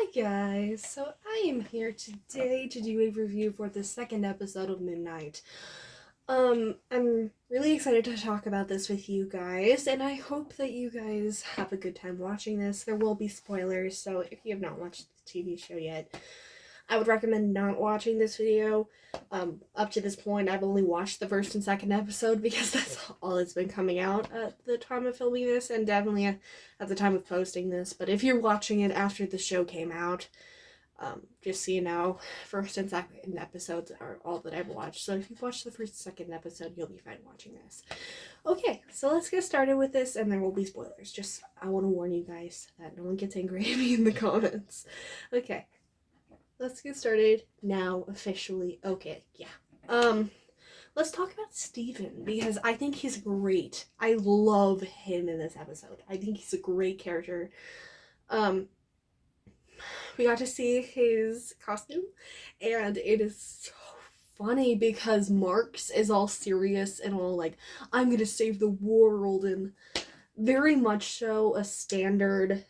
Hi guys, so I am here today to do a review for the second episode of Midnight. I'm really excited to talk about this with you guys, and I hope that you guys have a good time watching this. There will be spoilers, so if you have not watched the TV show yet, I would recommend not watching this video. Up to this point, I've only watched the first and second episode because that's all that's been coming out at the time of filming this, and definitely at the time of posting this. But if you're watching it after the show came out, just so you know, first and second episodes are all that I've watched. So if you've watched the first and second episode, you'll be fine watching this. Okay, so let's get started with this, and there will be spoilers. Just, I want to warn you guys that no one gets angry at me in the comments. Okay. Let's get started now officially. Okay, yeah. Let's talk about Steven because I think he's great. I love him in this episode. I think he's a great character. We got to see his costume, and it is so funny because Marks is all serious and all like, I'm gonna save the world, and very much so a standard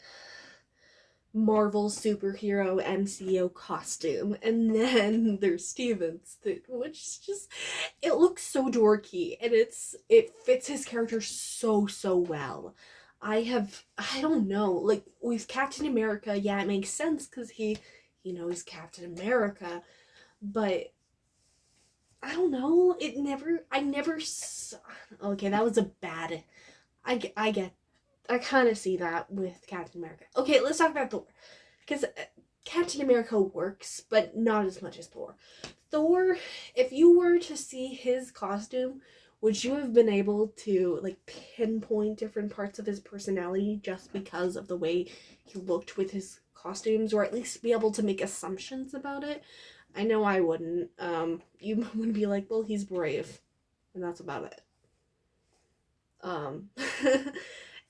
Marvel superhero MCU costume. And then there's Steven's, which just, it looks so dorky, and it fits his character so well. I don't know, like with Captain America, yeah, it makes sense because he's Captain America, but I don't know, okay, that was a bad, I kind of see that with Captain America. Okay, let's talk about Thor. Because Captain America works, but not as much as Thor. Thor, if you were to see his costume, would you have been able to like pinpoint different parts of his personality just because of the way he looked with his costumes, or at least be able to make assumptions about it? I know I wouldn't. You would be like, well, he's brave, and that's about it.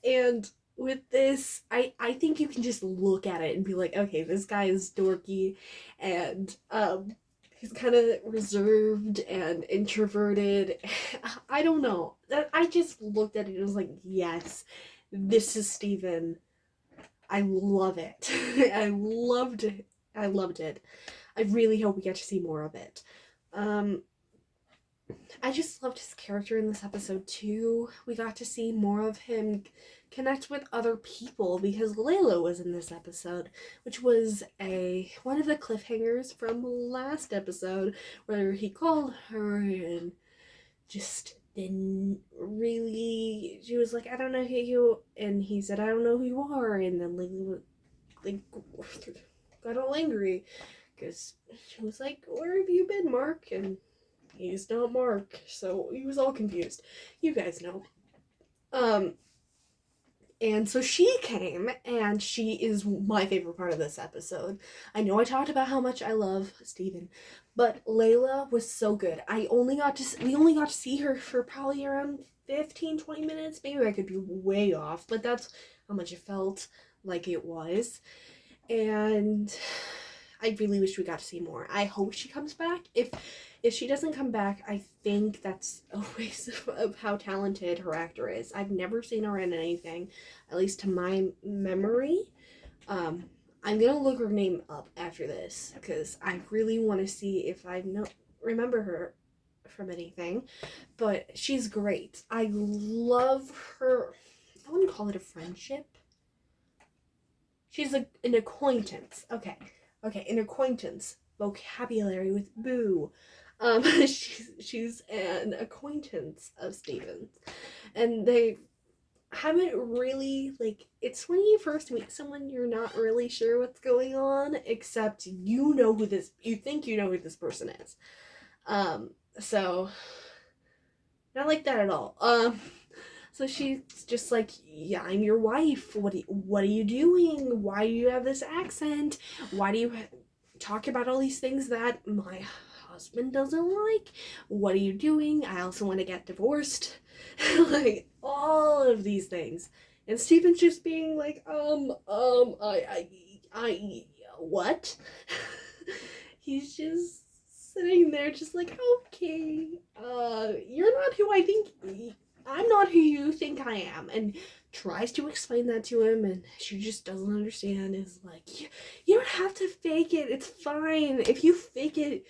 And with this, I think you can just look at it and be like, okay, this guy is dorky, and he's kind of reserved and introverted. I don't know. I just looked at it and was like, yes, this is Steven. I love it. I loved it. I loved it. I really hope we get to see more of it. I just loved his character in this episode too. We got to see more of him connect with other people because Layla was in this episode, which was one of the cliffhangers from last episode where he called her and just didn't really. She was like, I don't know who you, and he said, I don't know who you are, and then Layla got all angry because she was like, where have you been, Mark? And he's not Mark, so he was all confused. You guys know. And so she came, and she is my favorite part of this episode. I know I talked about how much I love Steven, but Layla was so good. We only got to see her for probably around 15-20 minutes. Maybe I could be way off, but that's how much it felt like it was. And I really wish we got to see more. I hope she comes back. If she doesn't come back, I think that's a waste of how talented her actor is. I've never seen her in anything, at least to my memory. I'm gonna look her name up after this because I really want to see if I remember her from anything. But she's great. I love her. I wouldn't call it a friendship. She's an acquaintance. Okay, an acquaintance. Vocabulary with Boo. She's an acquaintance of Steven's, and they haven't really, like, it's when you first meet someone, you're not really sure what's going on, except you think you know who this person is. So not like that at all. So she's just like, yeah, I'm your wife. What are you doing? Why do you have this accent? Why do you talk about all these things that my husband doesn't like? What are you doing? I also want to get divorced. Like, all of these things. And Steven's just being like, what? He's just sitting there just like, okay, you're not who I think, I'm not who you think I am. And tries to explain that to him, and she just doesn't understand. Is like, you don't have to fake it. It's fine. If you fake it,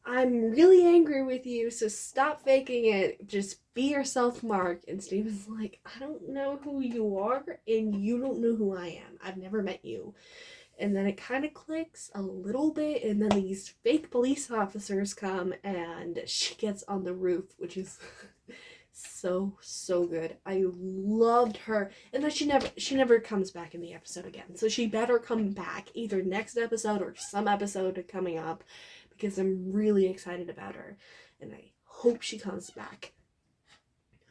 I'm really angry with you, so stop faking it. Just be yourself, Mark. And Steven's like, I don't know who you are, and you don't know who I am. I've never met you. And then it kind of clicks a little bit, and then these fake police officers come, and she gets on the roof, which is so good. I loved her. And then she never comes back in the episode again. So she better come back either next episode or some episode coming up, because I'm really excited about her, and I hope she comes back.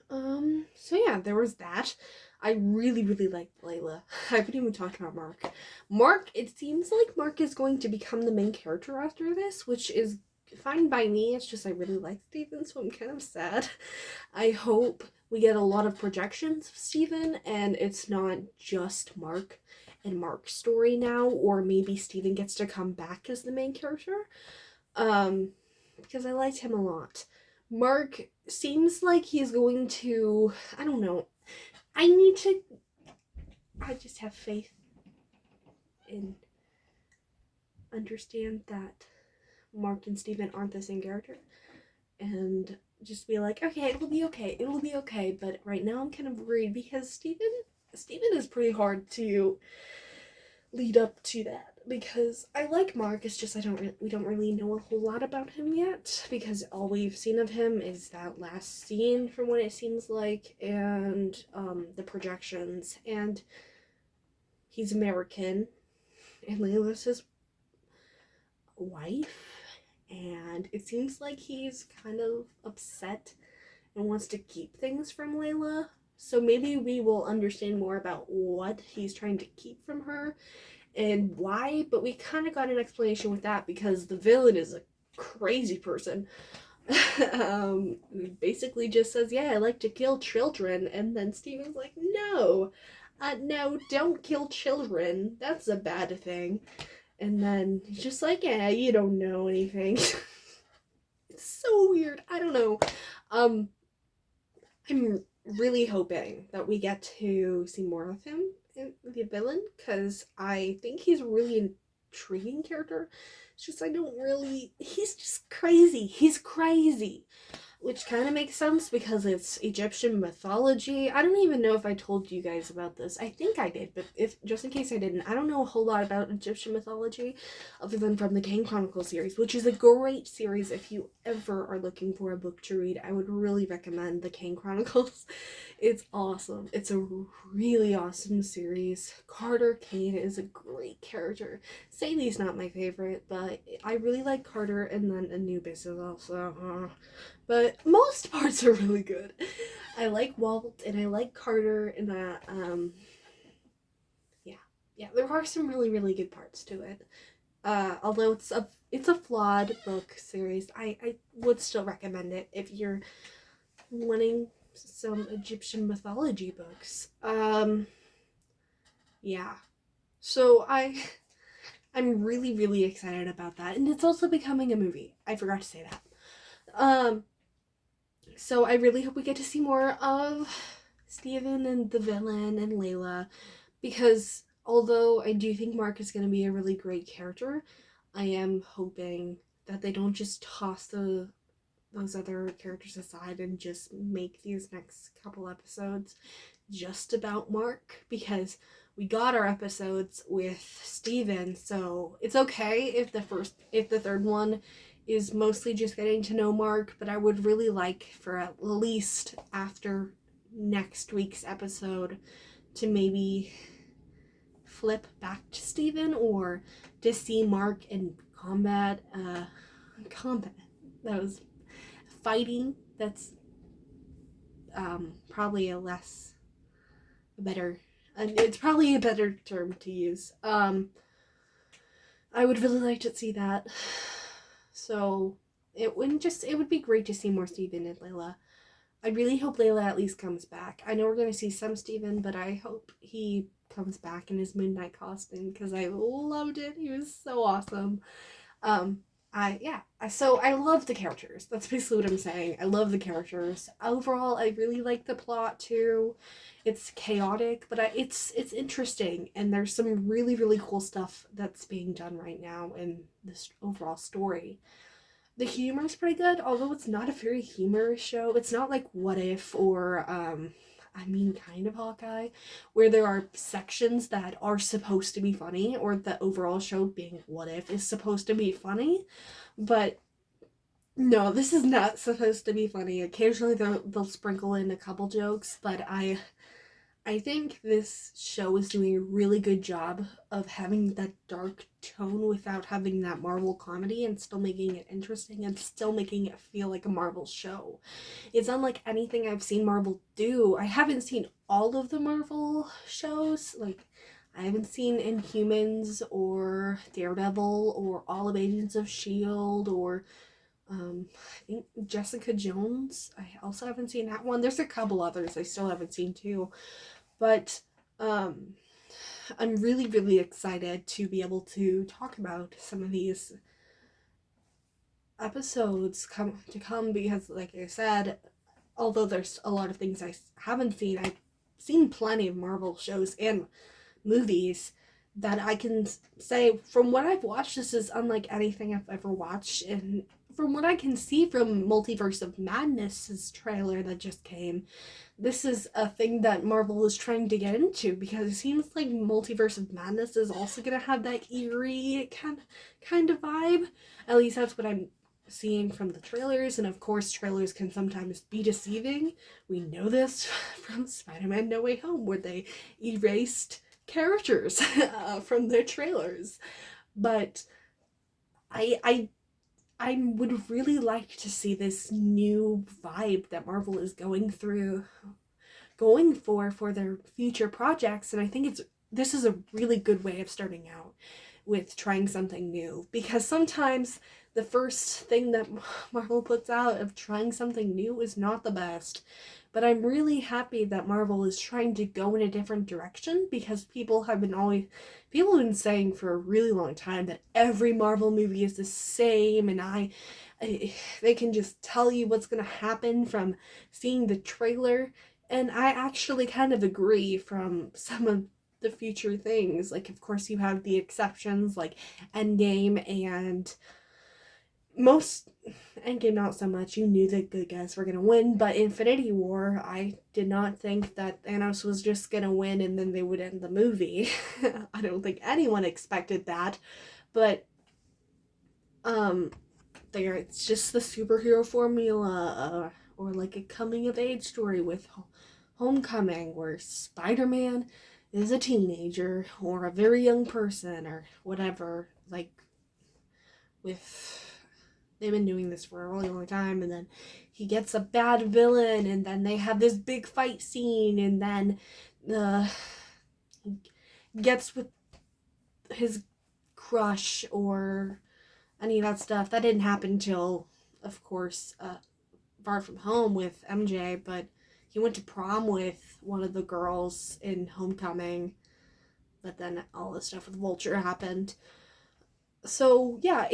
So yeah, there was that. I really liked Layla. I haven't even talked about Mark. Mark, it seems like Mark is going to become the main character after this, which is fine by me. It's just I really like Steven, so I'm kind of sad. I hope we get a lot of projections of Steven, and it's not just Mark and Mark's story now, or maybe Steven gets to come back as the main character. Because I liked him a lot. Mark seems like he's going to, I don't know, I just have faith and understand that Mark and Steven aren't the same character, and just be like, okay, it'll be okay, but right now I'm kind of worried because Steven is pretty hard to lead up to that, because I like Mark, it's just we don't really know a whole lot about him yet, because all we've seen of him is that last scene from what it seems like, and the projections, and he's American, and Layla's his wife, and it seems like he's kind of upset and wants to keep things from Layla, so maybe we will understand more about what he's trying to keep from her and why, but we kind of got an explanation with that because the villain is a crazy person. Basically just says, yeah, I like to kill children, and then Steven's like, no, don't kill children, that's a bad thing. And then he's just like, yeah, you don't know anything. It's so weird, I don't know. I'm really hoping that we get to see more of him, the villain, because I think he's a really intriguing character. It's just he's just crazy. He's crazy. Which kind of makes sense because it's Egyptian mythology. I don't even know if I told you guys about this. I think I did, but if just in case I didn't, I don't know a whole lot about Egyptian mythology other than from the Kane Chronicles series, which is a great series. If you ever are looking for a book to read, I would really recommend the Kane Chronicles. It's awesome. It's a really awesome series. Carter Kane is a great character. Sadie's not my favorite, but I really like Carter, and then Anubis is also, but most parts are really good. I like Walt and I like Carter, and that yeah, there are some really good parts to it. Although it's a flawed book series, I would still recommend it if you're wanting some Egyptian mythology books. Yeah. So I'm really excited about that, and it's also becoming a movie. I forgot to say that. So I really hope we get to see more of Steven and the villain and Layla, because although I do think Mark is going to be a really great character, I am hoping that they don't just toss those other characters aside and just make these next couple episodes just about Mark, because we got our episodes with Steven, so it's okay if the third one is mostly just getting to know Mark, but I would really like for at least after next week's episode to maybe flip back to Steven, or to see Mark in combat. That was fighting. That's probably it's probably a better term to use. I would really like to see that. So it would be great to see more Steven and Layla. I really hope Layla at least comes back. I know we're going to see some Steven, but I hope he comes back in his midnight costume, because I loved it. He was so awesome. So I love the characters. That's basically what I'm saying. I love the characters. Overall, I really like the plot too. It's chaotic, but it's interesting, and there's some really cool stuff that's being done right now in this overall story. The humor's pretty good, although it's not a very humorous show. It's not like What If or kind of Hawkeye, where there are sections that are supposed to be funny, or the overall show being What If is supposed to be funny. But no, this is not supposed to be funny. Occasionally they'll sprinkle in a couple jokes, but I think this show is doing a really good job of having that dark tone without having that Marvel comedy, and still making it interesting and still making it feel like a Marvel show. It's unlike anything I've seen Marvel do. I haven't seen all of the Marvel shows. Like, I haven't seen Inhumans or Daredevil or all of Agents of S.H.I.E.L.D. or I think Jessica Jones. I also haven't seen that one. There's a couple others I still haven't seen too. But um, I'm really excited to be able to talk about some of these episodes to come, because, like I said, although there's a lot of things I haven't seen, I've seen plenty of Marvel shows and movies that I can say, from what I've watched, this is unlike anything I've ever watched. And from what I can see from Multiverse of Madness's trailer that just came, this is a thing that Marvel is trying to get into, because it seems like Multiverse of Madness is also gonna have that eerie kind of vibe. At least that's what I'm seeing from the trailers, and of course trailers can sometimes be deceiving. We know this from Spider-Man No Way Home, where they erased characters from their trailers. But I I would really like to see this new vibe that Marvel is going for their future projects, and I think this is a really good way of starting out with trying something new, because sometimes the first thing that Marvel puts out of trying something new is not the best. But I'm really happy that Marvel is trying to go in a different direction, because people have been saying for a really long time that every Marvel movie is the same, and they can just tell you what's going to happen from seeing the trailer. And I actually kind of agree from some of the future things. Like, of course, you have the exceptions like Endgame, and most Endgame not so much. You knew the good guys were gonna win, but Infinity War, I did not think that Thanos was just gonna win and then they would end the movie. I don't think anyone expected that, but it's just the superhero formula, or like a coming of age story with Homecoming, where Spider-Man is a teenager or a very young person or whatever. Like, with they've been doing this for a really long time, and then he gets a bad villain, and then they have this big fight scene, and then he gets with his crush or any of that stuff. That didn't happen till, of course, Far From Home with MJ, but he went to prom with one of the girls in Homecoming, but then all the stuff with Vulture happened. So yeah,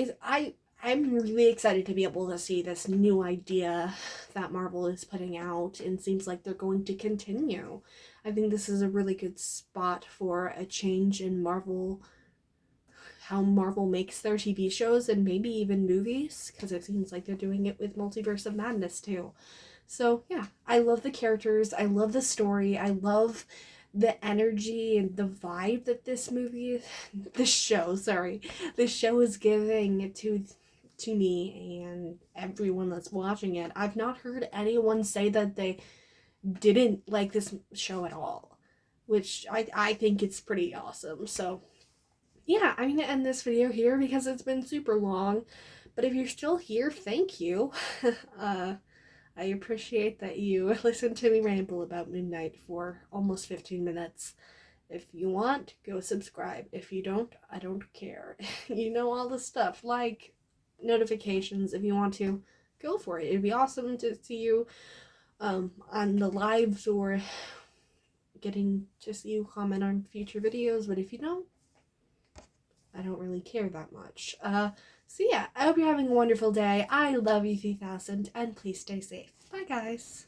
I'm really excited to be able to see this new idea that Marvel is putting out, and seems like they're going to continue. I think this is a really good spot for a change in Marvel, how Marvel makes their TV shows and maybe even movies, because it seems like they're doing it with Multiverse of Madness too. So yeah, I love the characters, I love the story, I love the energy and the vibe that this show is giving to me and everyone that's watching it. I've not heard anyone say that they didn't like this show at all, which I think it's pretty awesome. So yeah, I'm gonna end this video here because it's been super long. But if you're still here, thank you. I appreciate that you listened to me ramble about Moon Knight for almost 15 minutes. If you want, go subscribe. If you don't, I don't care. You know all the stuff, like notifications. If you want to, go for it. It'd be awesome to see you on the lives, or getting to see you comment on future videos. But if you don't, I don't really care that much. So yeah, I hope you're having a wonderful day. I love you 3000, and please stay safe. Bye guys.